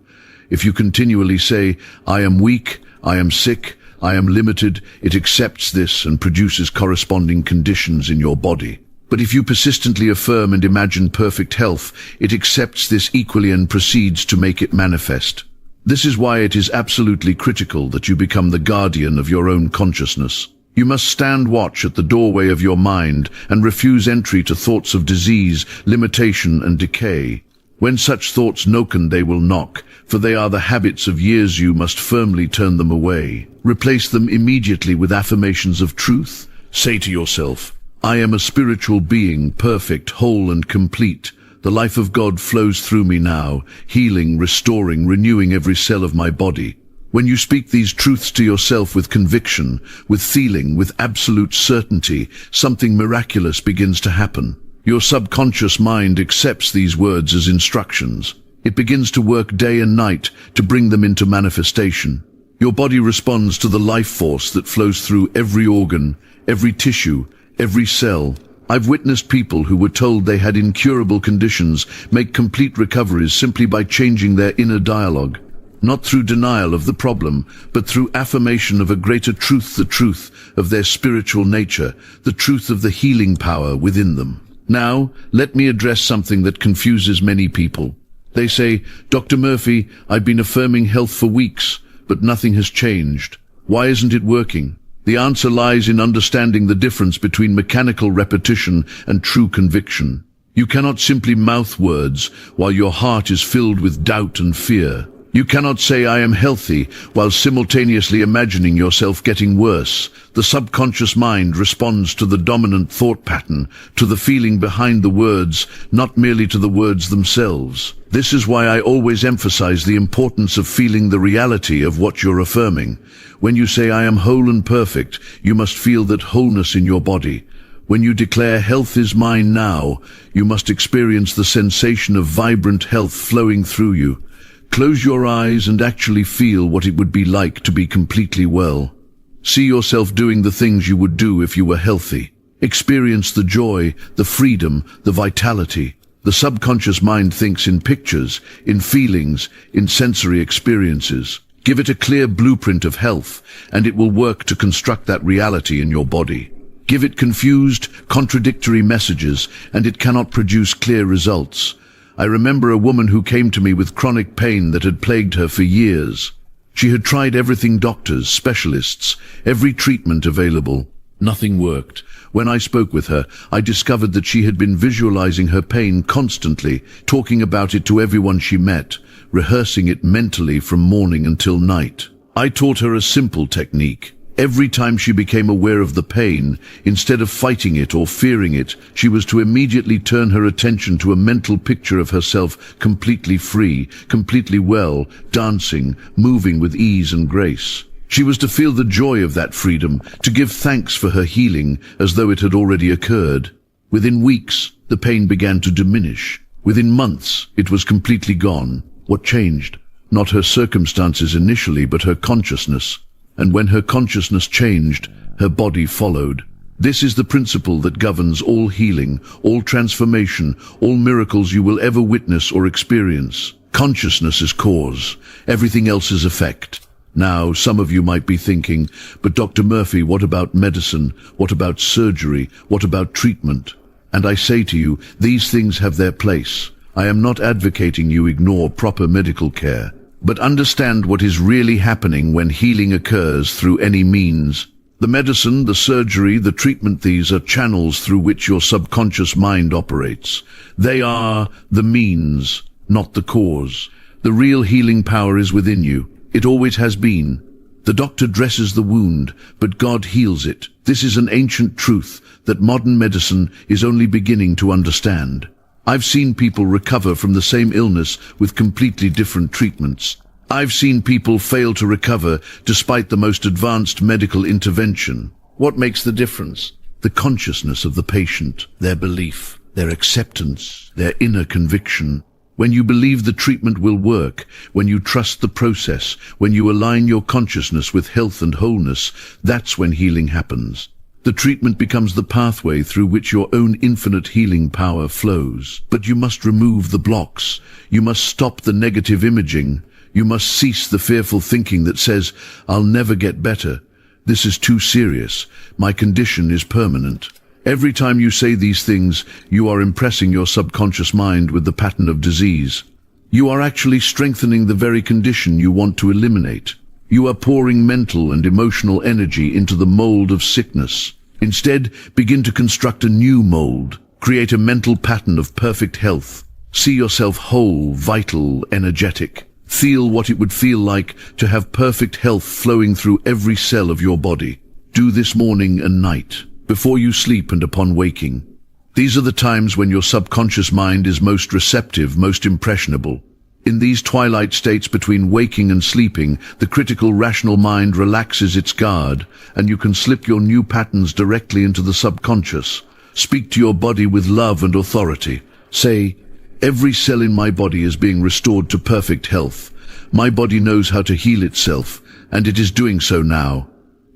If you continually say, I am weak, I am sick, I am limited, it accepts this and produces corresponding conditions in your body. But if you persistently affirm and imagine perfect health, it accepts this equally and proceeds to make it manifest. This is why it is absolutely critical that you become the guardian of your own consciousness. You must stand watch at the doorway of your mind and refuse entry to thoughts of disease, limitation, and decay. When such thoughts knock, they will knock, for they are the habits of years. You must firmly turn them away. Replace them immediately with affirmations of truth. Say to yourself, I am a spiritual being, perfect, whole, and complete. The life of God flows through me now, healing, restoring, renewing every cell of my body. When you speak these truths to yourself with conviction, with feeling, with absolute certainty, something miraculous begins to happen. Your subconscious mind accepts these words as instructions. It begins to work day and night to bring them into manifestation. Your body responds to the life force that flows through every organ, every tissue, every cell. I've witnessed people who were told they had incurable conditions make complete recoveries simply by changing their inner dialogue. Not through denial of the problem, but through affirmation of a greater truth, the truth of their spiritual nature, the truth of the healing power within them. Now, let me address something that confuses many people. They say, Dr. Murphy, I've been affirming health for weeks, but nothing has changed. Why isn't it working? The answer lies in understanding the difference between mechanical repetition and true conviction. You cannot simply mouth words while your heart is filled with doubt and fear. You cannot say I am healthy while simultaneously imagining yourself getting worse. The subconscious mind responds to the dominant thought pattern, to the feeling behind the words, not merely to the words themselves. This is why I always emphasize the importance of feeling the reality of what you're affirming. When you say I am whole and perfect, you must feel that wholeness in your body. When you declare health is mine now, you must experience the sensation of vibrant health flowing through you. Close your eyes and actually feel what it would be like to be completely well. See yourself doing the things you would do if you were healthy. Experience the joy, the freedom, the vitality. The subconscious mind thinks in pictures, in feelings, in sensory experiences. Give it a clear blueprint of health, and it will work to construct that reality in your body. Give it confused, contradictory messages, and it cannot produce clear results. I remember a woman who came to me with chronic pain that had plagued her for years. She had tried everything, doctors, specialists, every treatment available. Nothing worked. When I spoke with her, I discovered that she had been visualizing her pain constantly, talking about it to everyone she met, rehearsing it mentally from morning until night. I taught her a simple technique. Every time she became aware of the pain, instead of fighting it or fearing it, she was to immediately turn her attention to a mental picture of herself completely free, completely well, dancing, moving with ease and grace. She was to feel the joy of that freedom, to give thanks for her healing as though it had already occurred. Within weeks, the pain began to diminish. Within months, it was completely gone. What changed? Not her circumstances initially, but her consciousness. And when her consciousness changed, her body followed. This is the principle that governs all healing, all transformation, all miracles you will ever witness or experience. Consciousness is cause, everything else is effect. Now, some of you might be thinking, but Dr. Murphy, what about medicine? What about surgery? What about treatment? And I say to you, these things have their place. I am not advocating you ignore proper medical care. But understand what is really happening when healing occurs through any means. The medicine, the surgery, the treatment, these are channels through which your subconscious mind operates. They are the means, not the cause. The real healing power is within you. It always has been. The doctor dresses the wound, but God heals it. This is an ancient truth that modern medicine is only beginning to understand. I've seen people recover from the same illness with completely different treatments. I've seen people fail to recover despite the most advanced medical intervention. What makes the difference? The consciousness of the patient, their belief, their acceptance, their inner conviction. When you believe the treatment will work, when you trust the process, when you align your consciousness with health and wholeness, that's when healing happens. The treatment becomes the pathway through which your own infinite healing power flows. But you must remove the blocks. You must stop the negative imaging. You must cease the fearful thinking that says, I'll never get better. This is too serious. My condition is permanent. Every time you say these things, you are impressing your subconscious mind with the pattern of disease. You are actually strengthening the very condition you want to eliminate. You are pouring mental and emotional energy into the mold of sickness. Instead, begin to construct a new mold. Create a mental pattern of perfect health. See yourself whole, vital, energetic. Feel what it would feel like to have perfect health flowing through every cell of your body. Do this morning and night, before you sleep and upon waking. These are the times when your subconscious mind is most receptive, most impressionable. In these twilight states between waking and sleeping, the critical rational mind relaxes its guard, and you can slip your new patterns directly into the subconscious. Speak to your body with love and authority. Say, every cell in my body is being restored to perfect health. My body knows how to heal itself, and it is doing so now.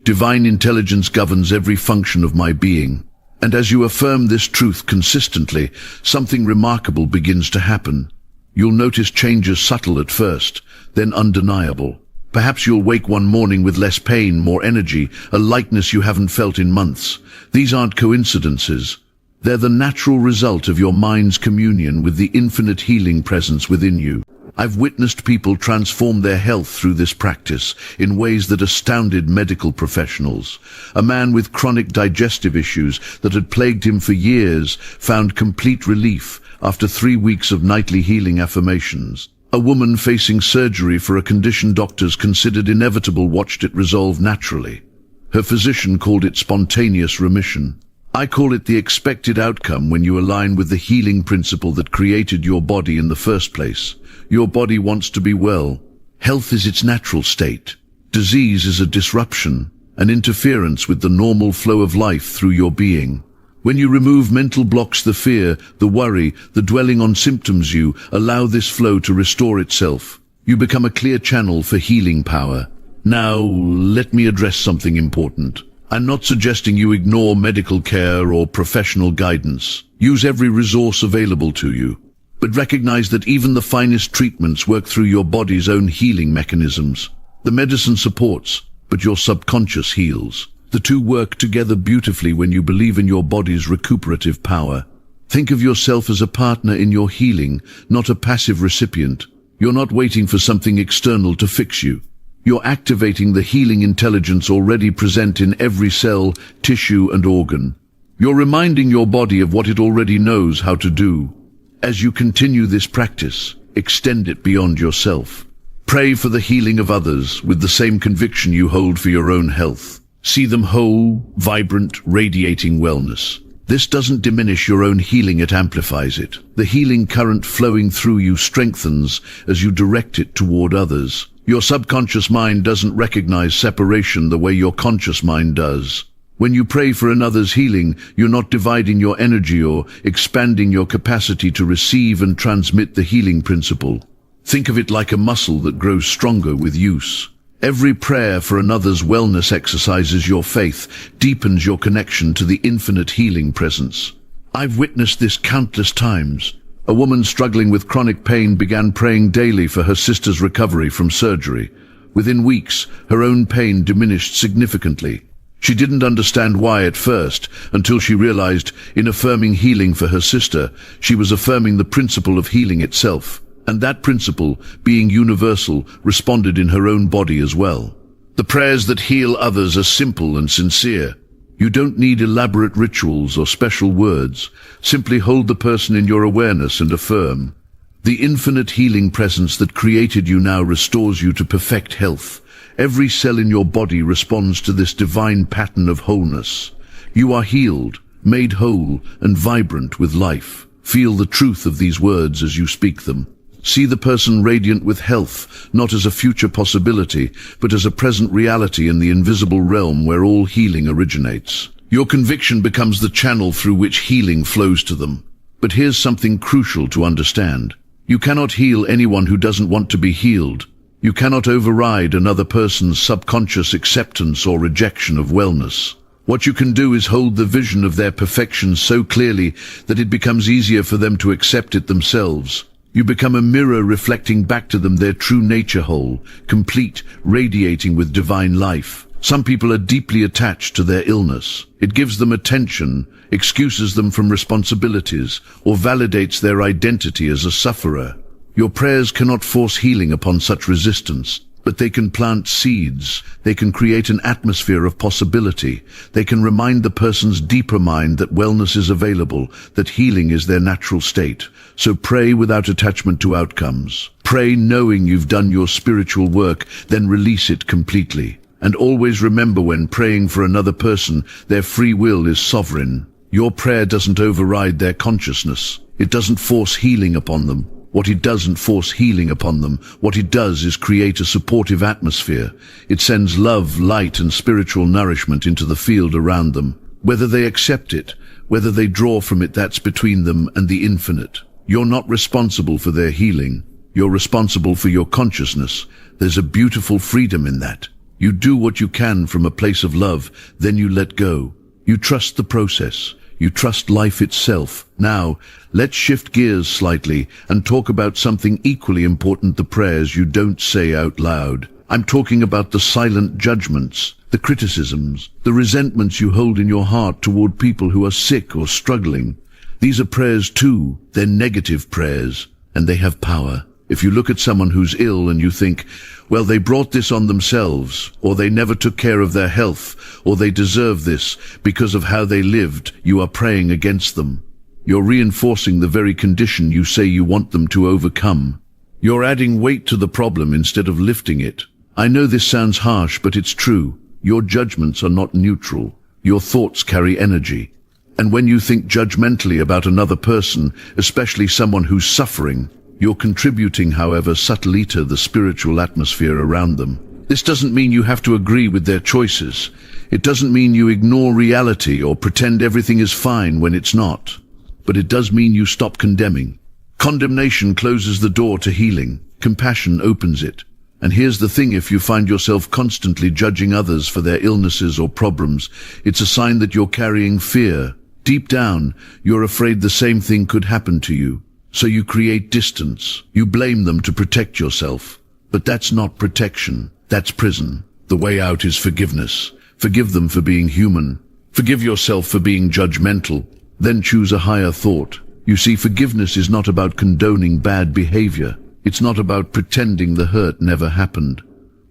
Divine intelligence governs every function of my being. And as you affirm this truth consistently, something remarkable begins to happen. You'll notice changes subtle at first, then undeniable. Perhaps you'll wake one morning with less pain, more energy, a lightness you haven't felt in months. These aren't coincidences. They're the natural result of your mind's communion with the infinite healing presence within you. I've witnessed people transform their health through this practice in ways that astounded medical professionals. A man with chronic digestive issues that had plagued him for years found complete relief after 3 weeks of nightly healing affirmations. A woman facing surgery for a condition doctors considered inevitable watched it resolve naturally. Her physician called it spontaneous remission. I call it the expected outcome when you align with the healing principle that created your body in the first place. Your body wants to be well. Health is its natural state. Disease is a disruption, an interference with the normal flow of life through your being. When you remove mental blocks, the fear, the worry, the dwelling on symptoms, you allow this flow to restore itself. You become a clear channel for healing power. Now, let me address something important. I'm not suggesting you ignore medical care or professional guidance. Use every resource available to you. But recognize that even the finest treatments work through your body's own healing mechanisms. The medicine supports, but your subconscious heals. The two work together beautifully when you believe in your body's recuperative power. Think of yourself as a partner in your healing, not a passive recipient. You're not waiting for something external to fix you. You're activating the healing intelligence already present in every cell, tissue, and organ. You're reminding your body of what it already knows how to do. As you continue this practice, extend it beyond yourself. Pray for the healing of others with the same conviction you hold for your own health. See them whole, vibrant, radiating wellness. This doesn't diminish your own healing, it amplifies it. The healing current flowing through you strengthens as you direct it toward others. Your subconscious mind doesn't recognize separation the way your conscious mind does. When you pray for another's healing, you're not dividing your energy or expanding your capacity to receive and transmit the healing principle. Think of it like a muscle that grows stronger with use. Every prayer for another's wellness exercises your faith, deepens your connection to the infinite healing presence. I've witnessed this countless times. A woman struggling with chronic pain began praying daily for her sister's recovery from surgery. Within weeks, her own pain diminished significantly. She didn't understand why at first, until she realized in affirming healing for her sister, she was affirming the principle of healing itself. And that principle, being universal, responded in her own body as well. The prayers that heal others are simple and sincere. You don't need elaborate rituals or special words. Simply hold the person in your awareness and affirm. The infinite healing presence that created you now restores you to perfect health. Every cell in your body responds to this divine pattern of wholeness. You are healed, made whole, and vibrant with life. Feel the truth of these words as you speak them. See the person radiant with health, not as a future possibility, but as a present reality in the invisible realm where all healing originates. Your conviction becomes the channel through which healing flows to them. But here's something crucial to understand. You cannot heal anyone who doesn't want to be healed. You cannot override another person's subconscious acceptance or rejection of wellness. What you can do is hold the vision of their perfection so clearly that it becomes easier for them to accept it themselves. You become a mirror reflecting back to them their true nature, whole, complete, radiating with divine life. Some people are deeply attached to their illness. It gives them attention, excuses them from responsibilities, or validates their identity as a sufferer. Your prayers cannot force healing upon such resistance, but they can plant seeds. They can create an atmosphere of possibility. They can remind the person's deeper mind that wellness is available, that healing is their natural state. So pray without attachment to outcomes. Pray knowing you've done your spiritual work, then release it completely. And always remember, when praying for another person, their free will is sovereign. Your prayer doesn't override their consciousness. It doesn't force healing upon them. What it doesn't force healing upon them. What it does is create a supportive atmosphere. It sends love, light, and spiritual nourishment into the field around them. Whether they accept it, whether they draw from it, that's between them and the infinite. You're not responsible for their healing. You're responsible for your consciousness. There's a beautiful freedom in that. You do what you can from a place of love, then you let go. You trust the process. You trust life itself. Now, let's shift gears slightly and talk about something equally important, the prayers you don't say out loud. I'm talking about the silent judgments, the criticisms, the resentments you hold in your heart toward people who are sick or struggling. These are prayers too. They're negative prayers, and they have power. If you look at someone who's ill and you think, well, they brought this on themselves, or they never took care of their health, or they deserve this because of how they lived, you are praying against them. You're reinforcing the very condition you say you want them to overcome. You're adding weight to the problem instead of lifting it. I know this sounds harsh, but it's true. Your judgments are not neutral. Your thoughts carry energy. And when you think judgmentally about another person, especially someone who's suffering, you're contributing, however subtly, to the spiritual atmosphere around them. This doesn't mean you have to agree with their choices. It doesn't mean you ignore reality or pretend everything is fine when it's not. But it does mean you stop condemning. Condemnation closes the door to healing. Compassion opens it. And here's the thing, if you find yourself constantly judging others for their illnesses or problems, it's a sign that you're carrying fear. Deep down, you're afraid the same thing could happen to you. So you create distance. You blame them to protect yourself. But that's not protection. That's prison. The way out is forgiveness. Forgive them for being human. Forgive yourself for being judgmental. Then choose a higher thought. You see, forgiveness is not about condoning bad behavior. It's not about pretending the hurt never happened.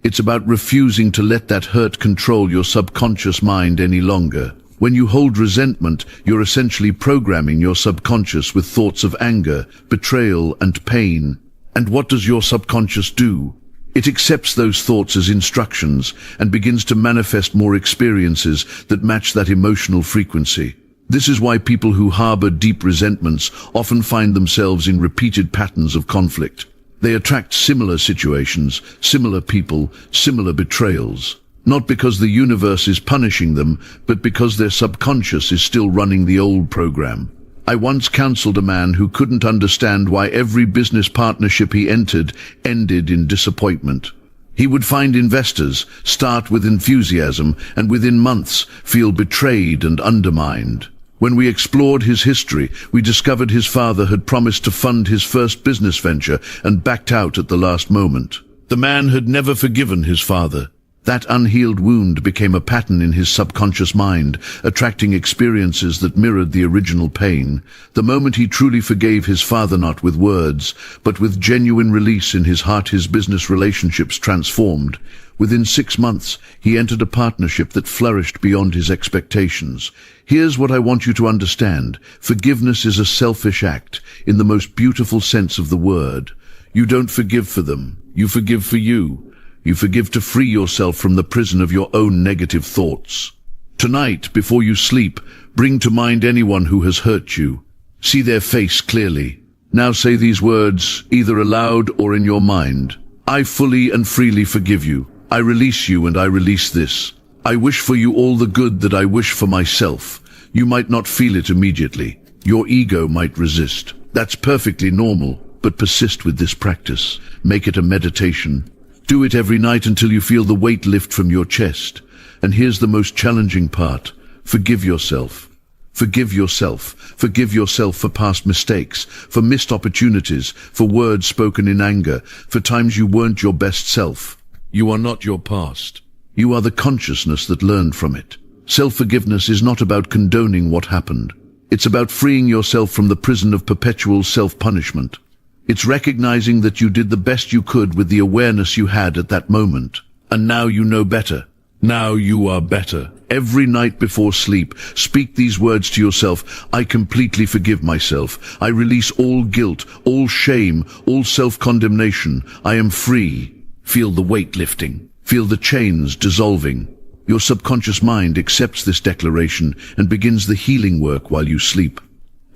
It's about refusing to let that hurt control your subconscious mind any longer. When you hold resentment, you're essentially programming your subconscious with thoughts of anger, betrayal, and pain. And what does your subconscious do? It accepts those thoughts as instructions and begins to manifest more experiences that match that emotional frequency. This is why people who harbor deep resentments often find themselves in repeated patterns of conflict. They attract similar situations, similar people, similar betrayals. Not because the universe is punishing them, but because their subconscious is still running the old program. I once counseled a man who couldn't understand why every business partnership he entered ended in disappointment. He would find investors, start with enthusiasm, and within months feel betrayed and undermined. When we explored his history, we discovered his father had promised to fund his first business venture and backed out at the last moment. The man had never forgiven his father. That unhealed wound became a pattern in his subconscious mind, attracting experiences that mirrored the original pain. The moment he truly forgave his father, not with words, but with genuine release in his heart, his business relationships transformed. Within 6 months, he entered a partnership that flourished beyond his expectations. Here's what I want you to understand. Forgiveness is a selfish act, in the most beautiful sense of the word. You don't forgive for them. You forgive for you. You forgive to free yourself from the prison of your own negative thoughts. Tonight, before you sleep, bring to mind anyone who has hurt you. See their face clearly. Now say these words, either aloud or in your mind. I fully and freely forgive you. I release you and I release this. I wish for you all the good that I wish for myself. You might not feel it immediately. Your ego might resist. That's perfectly normal, but persist with this practice. Make it a meditation. Do it every night until you feel the weight lift from your chest. And here's the most challenging part. Forgive yourself. Forgive yourself. Forgive yourself for past mistakes, for missed opportunities, for words spoken in anger, for times you weren't your best self. You are not your past. You are the consciousness that learned from it. Self-forgiveness is not about condoning what happened. It's about freeing yourself from the prison of perpetual self-punishment. It's recognizing that you did the best you could with the awareness you had at that moment. And now you know better. Now you are better. Every night before sleep, speak these words to yourself. I completely forgive myself. I release all guilt, all shame, all self-condemnation. I am free. Feel the weight lifting. Feel the chains dissolving. Your subconscious mind accepts this declaration and begins the healing work while you sleep.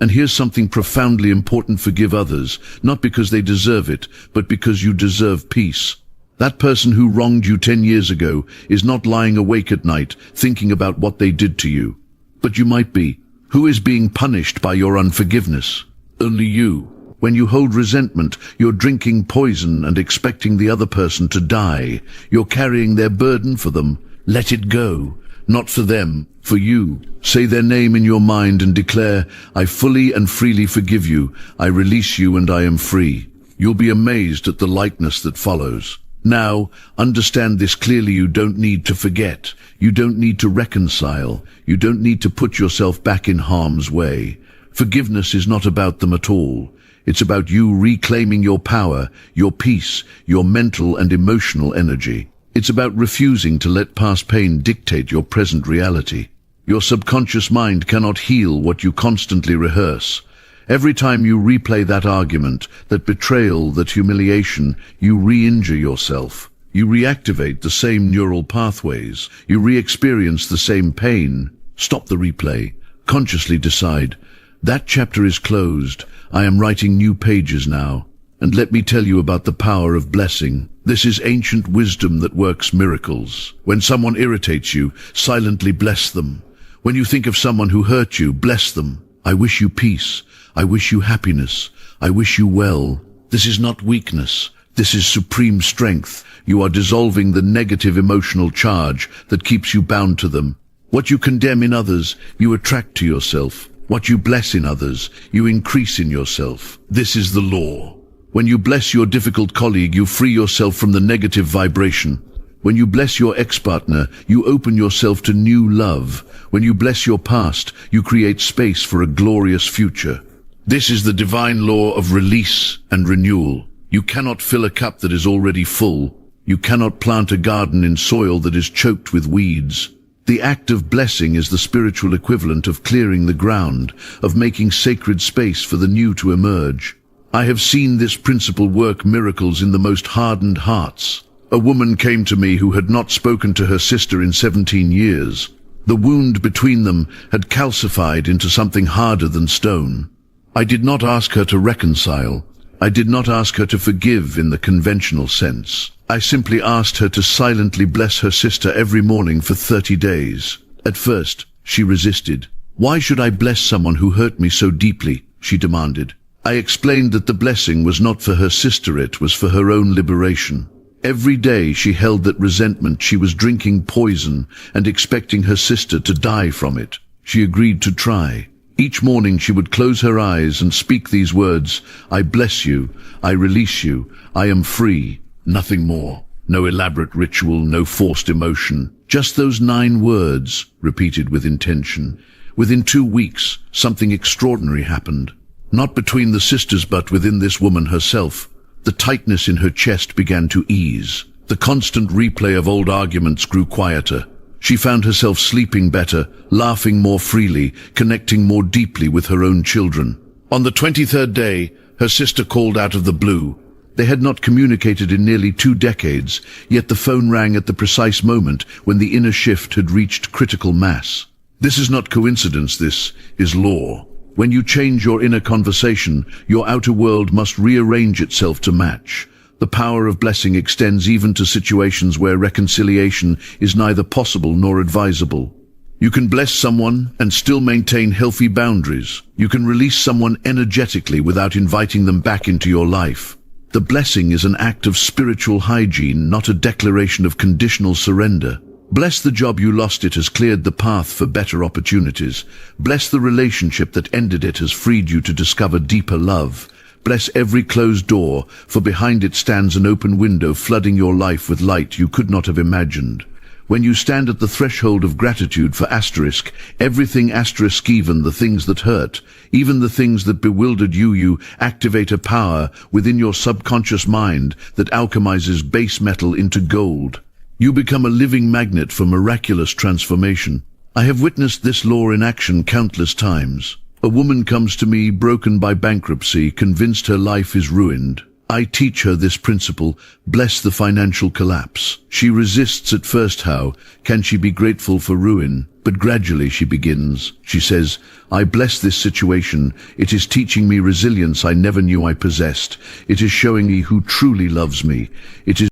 And here's something profoundly important. Forgive others, not because they deserve it, but because you deserve peace. That person who wronged you 10 years ago is not lying awake at night thinking about what they did to you. But you might be. Who is being punished by your unforgiveness? Only you. When you hold resentment, you're drinking poison and expecting the other person to die. You're carrying their burden for them. Let it go. Not for them, for you. Say their name in your mind and declare, I fully and freely forgive you, I release you and I am free. You'll be amazed at the lightness that follows. Now, understand this clearly. You don't need to forget. You don't need to reconcile. You don't need to put yourself back in harm's way. Forgiveness is not about them at all. It's about you reclaiming your power, your peace, your mental and emotional energy. It's about refusing to let past pain dictate your present reality. Your subconscious mind cannot heal what you constantly rehearse. Every time you replay that argument, that betrayal, that humiliation, you re-injure yourself. You reactivate the same neural pathways. You re-experience the same pain. Stop the replay. Consciously decide, that chapter is closed. I am writing new pages now. And let me tell you about the power of blessing. This is ancient wisdom that works miracles. When someone irritates you, silently bless them. When you think of someone who hurt you, bless them. I wish you peace. I wish you happiness. I wish you well. This is not weakness. This is supreme strength. You are dissolving the negative emotional charge that keeps you bound to them. What you condemn in others, you attract to yourself. What you bless in others, you increase in yourself. This is the law. When you bless your difficult colleague, you free yourself from the negative vibration. When you bless your ex-partner, you open yourself to new love. When you bless your past, you create space for a glorious future. This is the divine law of release and renewal. You cannot fill a cup that is already full. You cannot plant a garden in soil that is choked with weeds. The act of blessing is the spiritual equivalent of clearing the ground, of making sacred space for the new to emerge. I have seen this principle work miracles in the most hardened hearts. A woman came to me who had not spoken to her sister in 17 years. The wound between them had calcified into something harder than stone. I did not ask her to reconcile. I did not ask her to forgive in the conventional sense. I simply asked her to silently bless her sister every morning for 30 days. At first, she resisted. Why should I bless someone who hurt me so deeply? She demanded. I explained that the blessing was not for her sister, it was for her own liberation. Every day she held that resentment. She was drinking poison and expecting her sister to die from it. She agreed to try. Each morning she would close her eyes and speak these words, I bless you, I release you, I am free. Nothing more. No elaborate ritual, no forced emotion. Just those 9 words, repeated with intention. Within 2 weeks, something extraordinary happened. Not between the sisters, but within this woman herself. The tightness in her chest began to ease. The constant replay of old arguments grew quieter. She found herself sleeping better, laughing more freely, connecting more deeply with her own children. On the 23rd day, her sister called out of the blue. They had not communicated in nearly 2 decades, yet the phone rang at the precise moment when the inner shift had reached critical mass. This is not coincidence, this is law. When you change your inner conversation, your outer world must rearrange itself to match. The power of blessing extends even to situations where reconciliation is neither possible nor advisable. You can bless someone and still maintain healthy boundaries. You can release someone energetically without inviting them back into your life. The blessing is an act of spiritual hygiene, not a declaration of conditional surrender. Bless the job you lost, it has cleared the path for better opportunities. Bless the relationship that ended, it has freed you to discover deeper love. Bless every closed door, for behind it stands an open window flooding your life with light you could not have imagined. When you stand at the threshold of gratitude for asterisk, everything asterisk, even the things that hurt, even the things that bewildered you, you activate a power within your subconscious mind that alchemizes base metal into gold. You become a living magnet for miraculous transformation. I have witnessed this law in action countless times. A woman comes to me broken by bankruptcy, convinced her life is ruined. I teach her this principle, bless the financial collapse. She resists at first. How can she be grateful for ruin? But gradually she begins. She says, I bless this situation. It is teaching me resilience I never knew I possessed. It is showing me who truly loves me. It is